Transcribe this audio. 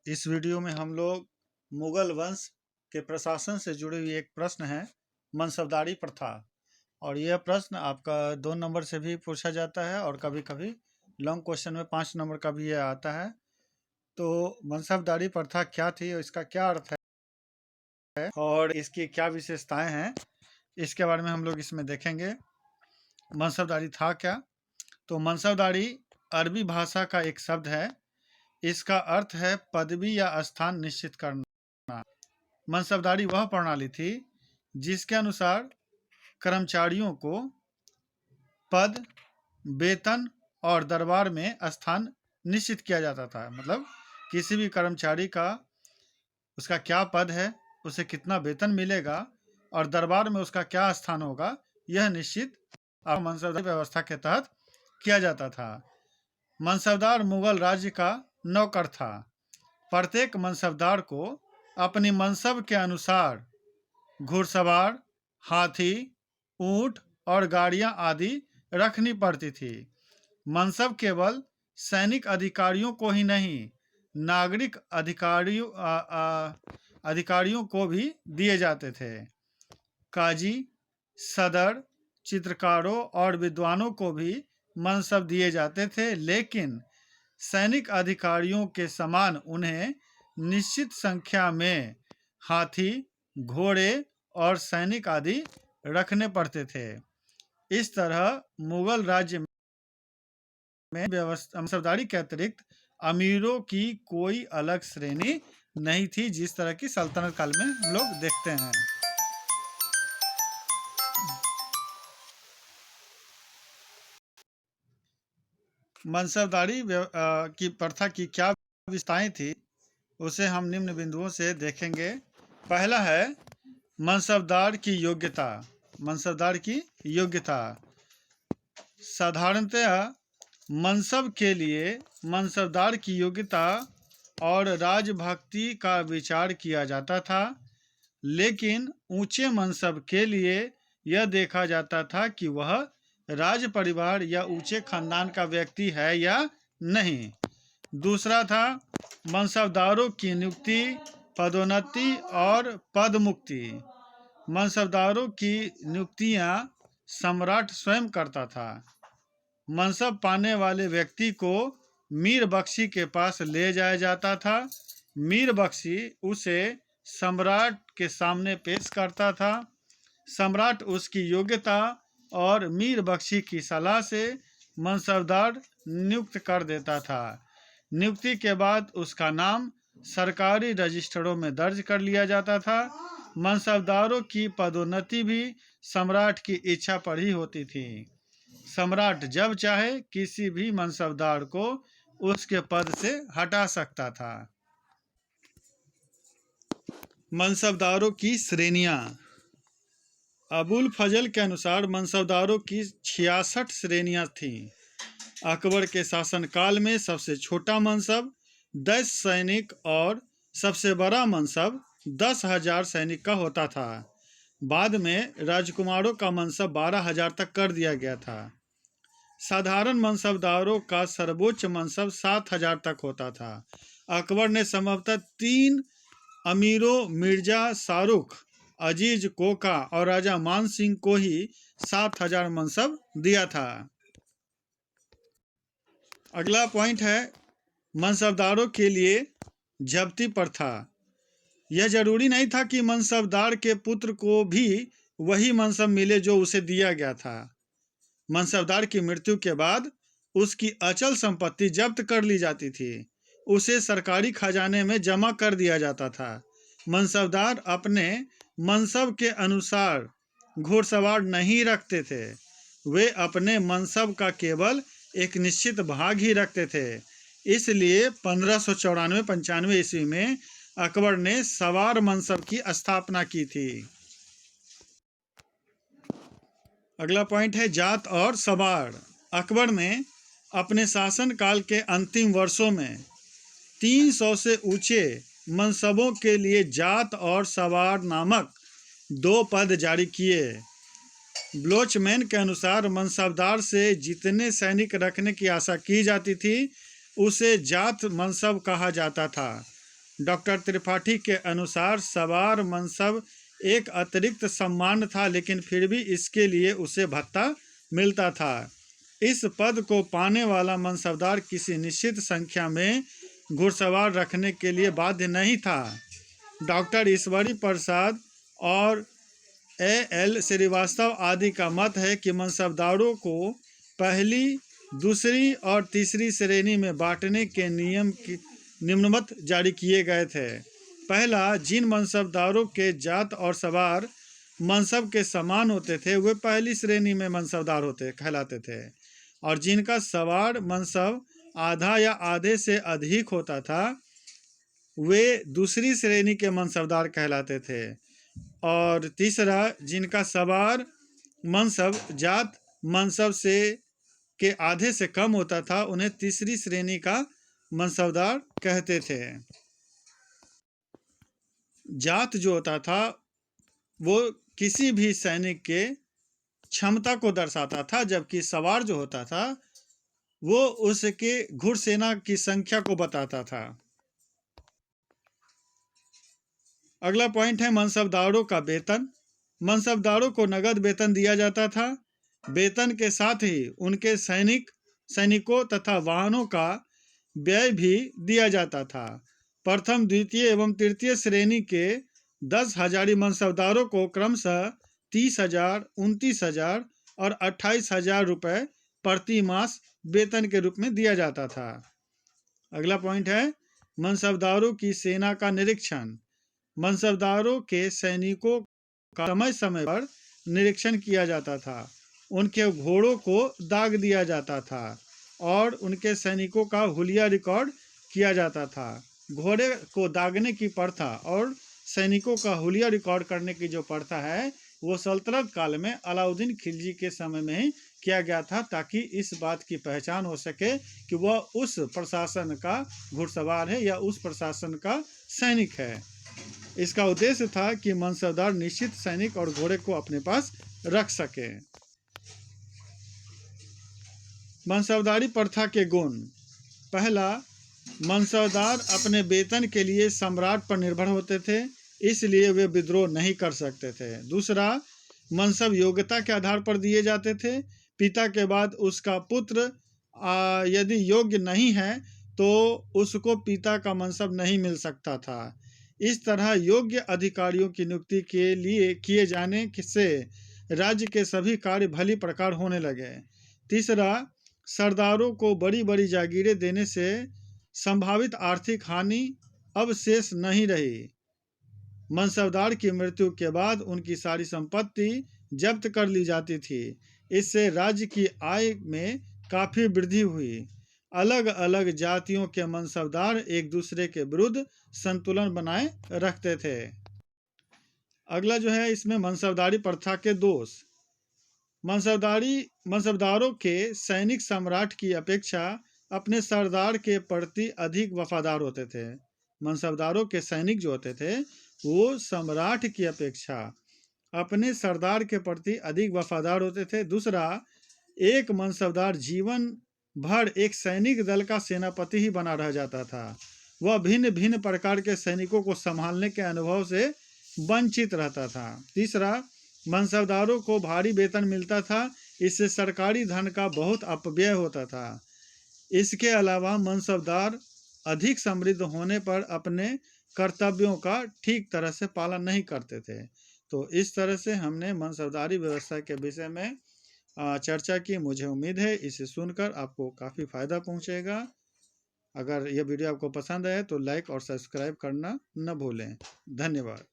इस वीडियो में हम लोग मुगल वंश के प्रशासन से जुड़ी हुई एक प्रश्न है, मनसबदारी प्रथा। और यह प्रश्न आपका 2 नंबर से भी पूछा जाता है और कभी कभी लॉन्ग क्वेश्चन में 5 नंबर का भी यह आता है। तो मनसबदारी प्रथा क्या थी और इसका क्या अर्थ है और इसकी क्या विशेषताएं हैं, इसके बारे में हम लोग इसमें देखेंगे। मनसबदारी था क्या? तो मनसबदारी अरबी भाषा का एक शब्द है। इसका अर्थ है पदवी या स्थान निश्चित करना। मनसबदारी वह प्रणाली थी जिसके अनुसार कर्मचारियों को पद, वेतन और दरबार में स्थान निश्चित किया जाता था। मतलब किसी भी कर्मचारी का उसका क्या पद है, उसे कितना वेतन मिलेगा और दरबार में उसका क्या स्थान होगा, यह निश्चित मनसबदारी व्यवस्था के तहत किया जाता था। मनसबदार मुगल राज्य का नौकर था। प्रत्येक मनसबदार को अपनी मनसब के अनुसार घुड़सवार, हाथी, ऊंट और गाड़ियां आदि रखनी पड़ती थी। मनसब केवल सैनिक अधिकारियों को ही नहीं, नागरिक अधिकारियों को भी दिए जाते थे। काजी, सदर, चित्रकारों और विद्वानों को भी मनसब दिए जाते थे, लेकिन सैनिक अधिकारियों के समान उन्हें निश्चित संख्या में हाथी, घोड़े और सैनिक आदि रखने पड़ते थे। इस तरह मुगल राज्य में मनसबदारी के अतिरिक्त अमीरों की कोई अलग श्रेणी नहीं थी, जिस तरह की सल्तनत काल में हम लोग देखते हैं। मनसबदारी की प्रथा की क्या विशेषताएं थी, उसे हम निम्न बिंदुओं से देखेंगे। पहला है मनसबदार की योग्यता। मनसबदार की योग्यता साधारणतः मनसब के लिए मनसबदार की योग्यता और राजभक्ति का विचार किया जाता था, लेकिन ऊंचे मनसब के लिए यह देखा जाता था कि वह राज परिवार या ऊंचे खानदान का व्यक्ति है या नहीं। दूसरा था मनसबदारों की नियुक्ति, पदोन्नति और पदमुक्ति। मनसबदारों की नियुक्तियां सम्राट स्वयं करता था। मनसब पाने वाले व्यक्ति को मीर बख्शी के पास ले जाया जाता था। मीर बख्शी उसे सम्राट के सामने पेश करता था। सम्राट उसकी योग्यता और मीर बख्शी की सलाह से मनसबदार नियुक्त कर देता था। नियुक्ति के बाद उसका नाम सरकारी रजिस्टरों में दर्ज कर लिया जाता था। मनसबदारों की पदोन्नति भी सम्राट की इच्छा पर ही होती थी। सम्राट जब चाहे किसी भी मनसबदार को उसके पद से हटा सकता था। मनसबदारों की श्रेणियां। अबुल फजल के अनुसार मनसबदारों की 66 श्रेणियां थीं। अकबर के शासनकाल में सबसे छोटा मनसब 10 सैनिक और सबसे बड़ा मनसब 10,000 सैनिक का होता था। बाद में राजकुमारों का मनसब 12,000 तक कर दिया गया था। साधारण मनसबदारों का सर्वोच्च मनसब 7,000 तक होता था। अकबर ने संभवतः 3 अमीरों मिर्जा शाहरुख, अजीज कोका और राजा मान सिंह को ही 7,000 मनसब दिया था। अगला पॉइंट है मनसबदारों के लिए जब्ती प्रथा। यह जरूरी नहीं था कि मनसबदार के पुत्र को भी वही मनसब मिले जो उसे दिया गया था। मनसबदार की मृत्यु के बाद उसकी अचल संपत्ति जब्त कर ली जाती थी, उसे सरकारी खजाने में जमा कर दिया जाता था। मनसबदार अपने मनसब के अनुसार घुड़सवार नहीं रखते थे, वे अपने मनसब का केवल एक निश्चित भाग ही रखते थे। इसलिए 1594-95 ईस्वी में अकबर ने सवार मनसब की स्थापना की थी। अगला पॉइंट है जात और सवार। अकबर ने अपने शासनकाल के अंतिम वर्षों में 300 से ऊंचे मनसबों के लिए जात और सवार नामक 2 पद जारी किए। ब्लोचमैन के अनुसार मनसबदार से जितने सैनिक रखने की आशा की जाती थी, उसे जात मनसब कहा जाता था। डॉक्टर त्रिपाठी के अनुसार सवार मनसब एक अतिरिक्त सम्मान था, लेकिन फिर भी इसके लिए उसे भत्ता मिलता था। इस पद को पाने वाला मनसबदार किसी निश्चित संख्या में घुड़सवार रखने के लिए बाध्य नहीं था। डॉक्टर ईश्वरी प्रसाद और A.L. श्रीवास्तव आदि का मत है कि मनसबदारों को पहली, दूसरी और तीसरी श्रेणी में बांटने के नियम की निम्नवत जारी किए गए थे। पहला, जिन मनसबदारों के जात और सवार मनसब के समान होते थे वे पहली श्रेणी में मनसबदार कहलाते थे, और जिनका सवार मनसब आधा या आधे से अधिक होता था वे दूसरी श्रेणी के मनसबदार कहलाते थे। और तीसरा, जिनका सवार मनसब जात मनसब से के आधे से कम होता था उन्हें तीसरी श्रेणी का मनसबदार कहते थे। जात जो होता था वो किसी भी सैनिक के क्षमता को दर्शाता था, जबकि सवार जो होता था वो उसके घुड़सेना की संख्या को बताता था। अगला पॉइंट है मनसबदारों का वेतन। मनसबदारों को नगद वेतन दिया जाता था। वेतन के साथ ही उनके सैनिकों तथा वाहनों का व्यय भी दिया जाता था। प्रथम, द्वितीय एवं तृतीय श्रेणी के 10 हजारी मनसबदारों को क्रमशः 30,000, 29,000 और 28,000 रुपये प्रति मास वेतन के रूप में दिया जाता था। अगला पॉइंट है मनसबदारों की सेना का निरीक्षण। मनसबदारों के सैनिकों का समय समय पर निरीक्षण किया जाता था। उनके घोड़ों को दाग दिया जाता था और उनके सैनिकों का हुलिया रिकॉर्ड किया जाता था। घोड़े को दागने की प्रथा और सैनिकों का हुलिया रिकॉर्ड करने की जो प्रथा है वो सल्तनत काल में अलाउद्दीन खिलजी के समय में ही किया गया था, ताकि इस बात की पहचान हो सके कि वह उस प्रशासन का घुड़सवार है या उस प्रशासन का सैनिक है। इसका उद्देश्य था कि मनसबदार निश्चित सैनिक और घोड़े को अपने पास रख सके। मनसबदारी प्रथा के गुण। पहला, मनसबदार अपने वेतन के लिए सम्राट पर निर्भर होते थे, इसलिए वे विद्रोह नहीं कर सकते थे। दूसरा, मनसब योग्यता के आधार पर दिए जाते थे। पिता के बाद उसका पुत्र यदि योग्य नहीं है तो उसको पिता का मनसब नहीं मिल सकता था। इस तरह योग्य अधिकारियों की नियुक्ति के लिए किए जाने से राज्य के सभी कार्य भली प्रकार होने लगे। तीसरा, सरदारों को बड़ी बड़ी जागीरें देने से संभावित आर्थिक हानि अब शेष नहीं रही। मनसबदार की मृत्यु के बाद उनकी सारी संपत्ति जब्त कर ली जाती थी। इससे राज्य की आय में काफ़ी वृद्धि हुई। अलग अलग जातियों के मनसबदार एक दूसरे के विरुद्ध संतुलन बनाए रखते थे। अगला जो है इसमें मनसबदारी प्रथा के दोष। मनसबदारों के सैनिक सम्राट की अपेक्षा अपने सरदार के प्रति अधिक वफादार होते थे। मनसबदारों के सैनिक जो होते थे वो सम्राट की अपेक्षा अपने सरदार के प्रति अधिक वफादार होते थे। दूसरा, एक मनसबदार जीवन भर एक सैनिक दल का सेनापति ही बना रह जाता था। वह भिन्न भिन्न प्रकार के सैनिकों को संभालने के अनुभव से वंचित रहता था। तीसरा, मनसबदारों को भारी वेतन मिलता था, इससे सरकारी धन का बहुत अपव्यय होता था। इसके अलावा मनसबदार अधिक समृद्ध होने पर अपने कर्तव्यों का ठीक तरह से पालन नहीं करते थे। तो इस तरह से हमने मनसबदारी व्यवस्था के विषय में चर्चा की। मुझे उम्मीद है इसे सुनकर आपको काफ़ी फ़ायदा पहुंचेगा। अगर यह वीडियो आपको पसंद आए तो लाइक और सब्सक्राइब करना न भूलें। धन्यवाद।